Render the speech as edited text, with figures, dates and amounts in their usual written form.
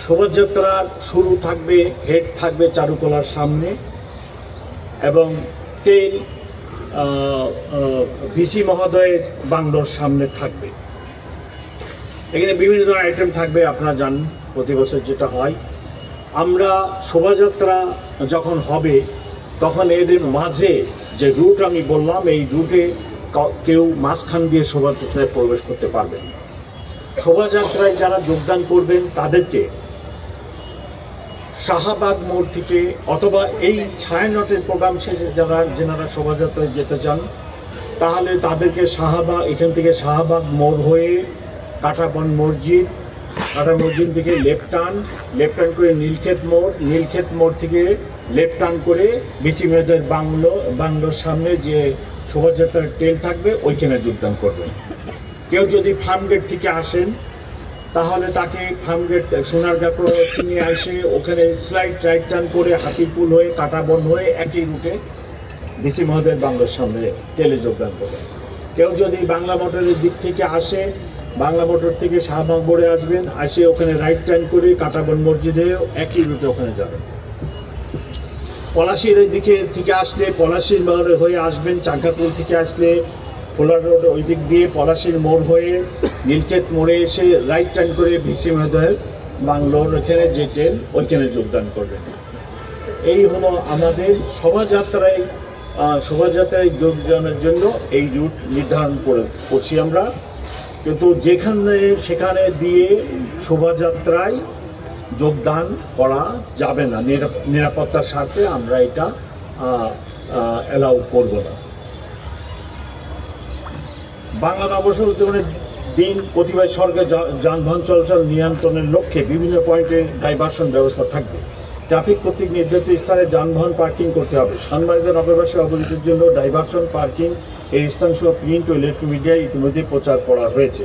শোভাযাত্রার শুরু থাকবে, হেড থাকবে চারুকলার সামনে এবং টেল ভিসি মহোদয়ের বাংলোর সামনে থাকবে। এখানে বিভিন্ন ধরনের আইটেম থাকবে, আপনারা জানেন প্রতি বছর যেটা হয়। আমরা শোভাযাত্রা যখন হবে তখন এদের মাঝে যে রুট আমি বললাম, এই রুটে কেউ মাঝখান দিয়ে শোভাযাত্রায় প্রবেশ করতে পারবেন না। শোভাযাত্রায় যারা যোগদান করবেন তাদেরকে শাহবাগ মোড় থেকে অথবা এই ছায়ানটের প্রোগ্রাম শেষে যেনারা শোভাযাত্রায় যেতে চান তাহলে তাদেরকে এখান থেকে শাহবাগ মোড় হয়ে কাঁটাবন মসজিদ থেকে লেফট টার্ন করে নীলক্ষেত মোড় থেকে লেফট টার্ন করে বিচি মেয়েদের বাংলোর সামনে যে শোভাযাত্রার টেল থাকবে ওইখানে যোগদান করবেন। কেউ যদি ফার্মগেট থেকে আসেন তাহলে তাকে ফার্মগেট সোনারগাঁ নিয়ে আসে ওখানে স্লাইড রাইট টার্ন করে হাতিপুল হয়ে কাঁটাবন হয়ে একই রুটে বিচি মহোদয়ের বাংলোর সামনে টেলে যোগদান করবেন। কেউ যদি বাংলা মোটরের দিক থেকে আসে, বাংলা মোটর থেকে শাহবাগ মোড়ে আসবেন, আসে ওখানে রাইট টার্ন করে কাঁটাবন মসজিদে একই রুটে ওখানে যাবেন। পলাশির দিকে থেকে আসলে পলাশির মোড় হয়ে আসবেন, চাঙ্কাপুল থেকে আসলে পোলার রোড ওই দিক দিয়ে পলাশির মোড় হয়ে নীলক্ষেত মোড়ে এসে রাইট টার্ন করে ভিসি মহোদয়ের বাংলোর ওখানে যে ট্রেন ওইখানে যোগদান করবেন। এই হলো আমাদের শোভাযাত্রায় যোগদানের জন্য এই রুট নির্ধারণ করছি আমরা। কিন্তু সেখানে দিয়ে শোভাযাত্রায় যোগদান করা যাবে না, নিরাপত্তার স্বার্থে আমরা এটা অ্যালাউ করব না। বাংলা নববর্ষ উদযাপনের দিন কতিপয় সড়কে যানবাহন চলাচল নিয়ন্ত্রণের লক্ষ্যে বিভিন্ন পয়েন্টে ডাইভারশন ব্যবস্থা থাকবে। ট্রাফিক কর্তৃক নির্ধারিত স্থানে যানবাহন পার্কিং করতে হবে। সম্মানিত নগরবাসী অবগতির জন্য ডাইভারশন পার্কিং এর স্থানসহ প্রিন্ট ও ইলেকট্রনিক মিডিয়ায় ইতিমধ্যে প্রচার করা হয়েছে।